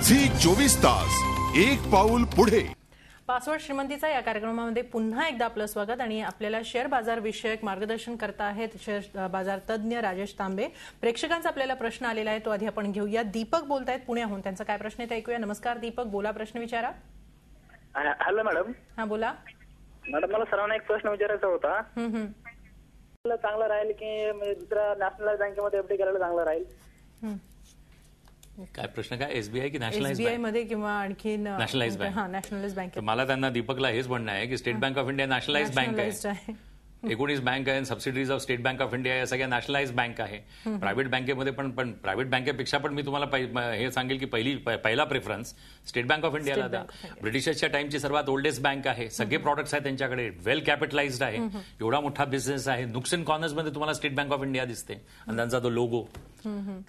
Zee 24 तास एक पाऊल पुढे। पासवर्ड श्रीमंतीचा या कार्यक्रमामध्ये पुन्हा एकदा आपलं स्वागत आणि आपल्याला शेअर बाजार विषयक मार्गदर्शन करता आहेत शेअर बाजार तज्ञ राजेश तांबे। प्रेक्षकांचा आपल्याला प्रश्न आलेला आहे तो आधी आपण घेऊया। दीपक बोलतायत पुण्याहून, त्यांचा काय प्रश्न आहे ते ऐकूया। नमस्कार दीपक, बोला, प्रश्न विचारा। Hello madam. हां बोला मॅडम, मला सर्वांना एक प्रश्न विचारायचा होता। चांगलं राहील की म्हणजे दुसऱ्या नॅशनलाइज बँकेमध्ये एफडी करायला चांगलं राहील? काय प्रश्न काय, एसबीआय की नॅशनलाइज एसबीआय मध्ये किंवा आणखी नॅशनलाइज बँक? हां नॅशनलाइज बँक। मला त्यांना दीपकला हेच म्हणणं आहे की state Bank of India nationalise bank आहे। 19 बँक आहे, subsidies of state Bank of India या सगळ्या नॅशनलाइज बँक आहे। प्रायव्हेट बँकेमध्ये पण प्रायव्हेट बँकेपेक्षा पण मी तुम्हाला हे सांगेल की पहिला प्रेफरन्स स्टेट बँक ऑफ इंडियाला द्या। ब्रिटिशर्सच्या टाइमची सर्वात ओल्डेस्ट बँक आहे, सगळे प्रॉडक्ट्स आहेत त्यांच्याकडे, वेल कॅपिटलाइज्ड आहे, एवढा मोठा बिझनेस आहे। नुक्स अँड कॉर्नर्स मध्ये तुम्हाला स्टेट बँक ऑफ इंडिया दिसते आणि त्यांचा तो लोगो।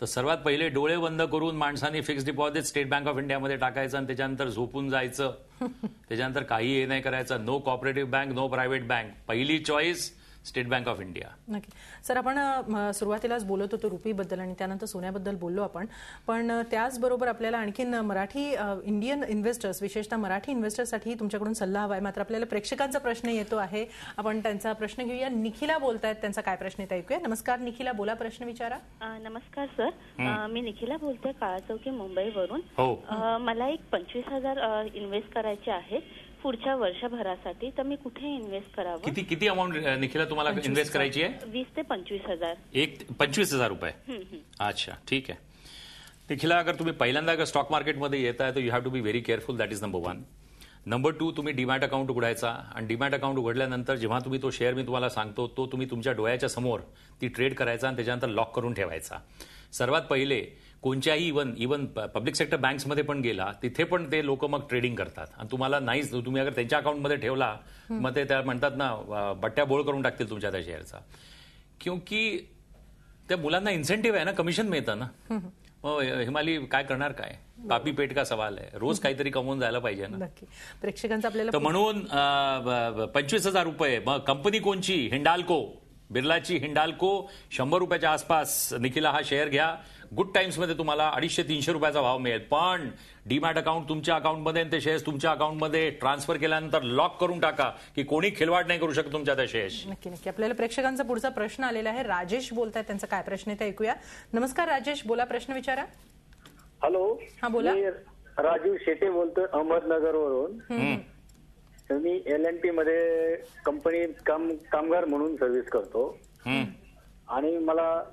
तर सर्वात पहिले डोळे बंद करून माणसांनी fix deposit state Bank of इंडियामध्ये टाकायचं आणि त्याच्यानंतर झोपून जायचं। त्याच्यानंतर काही हे नाही करायचं, no cooperative bank, no private bank, पहिली choice State Bank of India. नक्की सर, आपण सुरुवातीलाच बोलत होतो रुपीबद्दल आणि त्यानंतर सोन्याबद्दल बोललो आपण, पण त्याचबरोबर आपल्याला आणखीन मराठी इंडियन इन्व्हेस्टर्स, विशेषतः मराठी इन्व्हेस्टर्ससाठी तुमच्याकडून सल्ला हवा आहे। मात्र आपल्याला प्रेक्षकांचा प्रश्न येतो आहे, आपण त्यांचा प्रश्न घेऊया। निखिला बोलतायत, त्यांचा काय प्रश्न आहे ते ऐकूया। नमस्कार निखिला, बोला, प्रश्न विचारा। नमस्कार सर, मी निखिला बोलते काळा चौकी मुंबईवरून। मला एक 25,000 इन्व्हेस्ट करायचे आहेत पुढच्या वर्षभरासाठी, तर मी कुठे इन्व्हेस्ट करावं? किती अमाऊंट निखिला तुम्हाला इन्व्हेस्ट करायची आहे? 20 ते 25,000। 25,000 रुपये? अच्छा, ठीक आहे निखिला। अगर तुम्ही पहिल्यांदा अगर स्टॉक मार्केटमध्ये येत आहे तर you have to be very careful, that is number 1। Number 2, तुम्ही डीमॅट अकाउंट उघडायचा आणि डीमॅट अकाउंट उघडल्यानंतर जेव्हा तुम्ही तो शेअर मी तुम्हाला सांगतो तो तुम्ही तुमच्या डोळ्याच्या समोर ती ट्रेड करायचा आणि त्याच्यानंतर लॉक करून ठेवायचा। सर्वात पहिले कोणत्याही इवन पब्लिक सेक्टर बँक्समध्ये पण गेला तिथे पण ते लोक मग ट्रेडिंग करतात आणि तुम्हाला नाहीच, तुम्ही अगर त्यांच्या अकाउंटमध्ये ठेवला मग ते त्या म्हणतात ना बट्ट्या बोळ करून टाकतील तुमच्या त्या शेअरचा, क्योंकि त्या मुलांना इन्सेंटिव्ह आहे ना, कमिशन मिळतं ना। मग हिमाली काय करणार, काय पापी पेट का सवाल आहे, रोज काहीतरी कमवून जायला पाहिजे ना। प्रेक्षकांचा आपल्याला तर म्हणून 25,000 रुपये। मग कंपनी कोणची? हिंडाल्को, बिर्लाची हिंडाल्को, 100 रुपयाच्या आसपास निखिला हा शेअर घ्या। गुड टाइम्स मध्ये तुम्हाला 250-300 रुपयाचा भाव मिळेल, पण डीमॅट अकाउंट तुमच्या अकाउंटमध्ये ते शेअर्स तुमच्या अकाउंटमध्ये ट्रान्सफर केल्यानंतर लॉक करून टाका की कोणी खिलवाड नाही करू शकत तुमच्या त्या शेअर्स। नक्की नक्की। आपल्याला प्रेक्षकांचा पुढचा प्रश्न आलेला आहे, राजेश बोलतायत, त्यांचा काय प्रश्न आहे ते ऐकूया। नमस्कार राजेश, बोला, प्रश्न विचारा। हॅलो, हां बोला। मी राजीव शेटे बोलतोय अहमदनगरवरून। मी LNT मध्ये कंपनीत कामगार म्हणून सर्व्हिस करतो आणि मला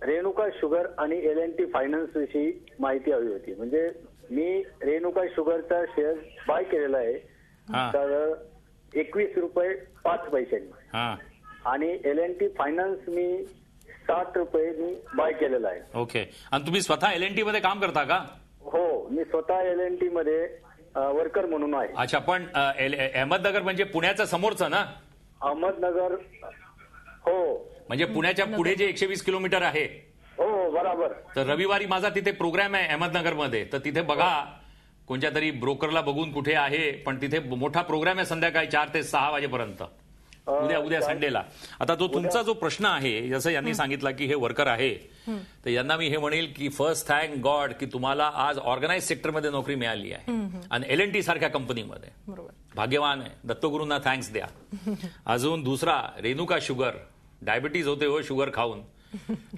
रेणुका शुगर आणि LNT फायनान्स विषयी माहिती हवी होती। म्हणजे मी रेणुका शुगरचा शेअर बाय केलेला आहे तर 21 रुपये 5 पैशांनी आणि LNT फायनान्स मी 60 रुपये मी बाय केलेला आहे। ओके, आणि तुम्ही स्वतः LNT मध्ये काम करता का? हो, मी स्वतः LNT मध्ये वर्कर म्हणून आहे। अच्छा, पण अहमदनगर म्हणजे पुण्याच्या समोरचं ना? अहमदनगर, हो, म्हणजे पुण्याच्या पुढे जे 120 किलोमीटर आहे। हो बरोबर। तर रविवारी माझा तिथे प्रोग्राम आहे अहमदनगरमध्ये, तर तिथे बघा कोणत्या तरी ब्रोकरला बघून कुठे आहे, पण तिथे मोठा प्रोग्राम आहे संध्याकाळी 4 ते 6 वाजेपर्यंत उद्या संडेला। आता तो तुमचा जो प्रश्न आहे, जसं यांनी सांगितलं की हे वर्कर आहे, तर यांना मी हे म्हणेल की फर्स्ट थँक गॉड की तुम्हाला आज ऑर्गनाइज सेक्टरमध्ये नोकरी मिळाली आहे आणि LNT सारख्या कंपनीमध्ये, भाग्यवान आहे, दत्तगुरूंना थँक्स द्या। अजून दुसरा, रेणुका शुगर, डायबिटीज होते हो शुगर खाऊन।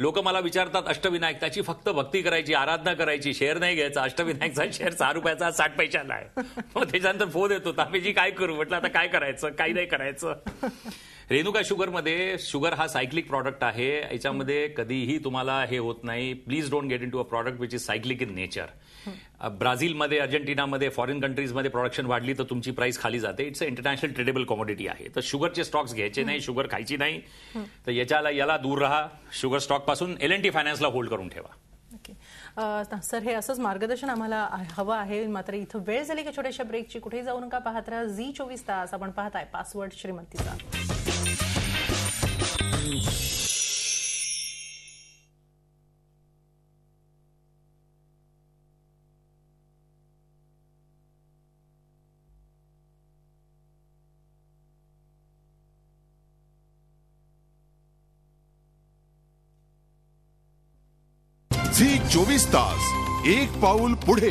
लोक मला विचारतात अष्टविनायक, त्याची फक्त भक्ती करायची, आराधना करायची, शेअर नाही घ्यायचा। अष्टविनायकचा शेअर 6 रुपयाचा 60 पैशाला आहे। मग त्याच्यानंतर फोन येतो, तापेजी काय करू? म्हटलं आता काय करायचं, काही नाही करायचं। रेणुका शुगरमध्ये, शुगर हा सायक्लिक प्रॉडक्ट आहे, याच्यामध्ये कधीही तुम्हाला हे होत नाही। Please don't get into a product which is cyclic in nature. ब्राझीलमध्ये, अर्जेंटिनामध्ये, फॉरेन कंट्रीजमध्ये प्रोडक्शन वाढली तर तुमची प्राइस खाली जाते। It's a international tradable commodity आहे। तर शुगरचे स्टॉक्स घ्यायचे नाही, शुगर खायची नाही, तर याला दूर राहा। शुगर स्टॉक पासून LNT फायनान्सला होल्ड करून ठेवा। सर, हे असंच मार्गदर्शन आम्हाला हवं आहे। मात्र इथं वेळ झाली की छोट्याशा ब्रेकची, कुठेही जाऊ नका, पाहत राहा झी 24 तास। आपण पाहताय पासवर्ड श्रीमंतीचा। झी 24 तास एक पाऊल पुढे।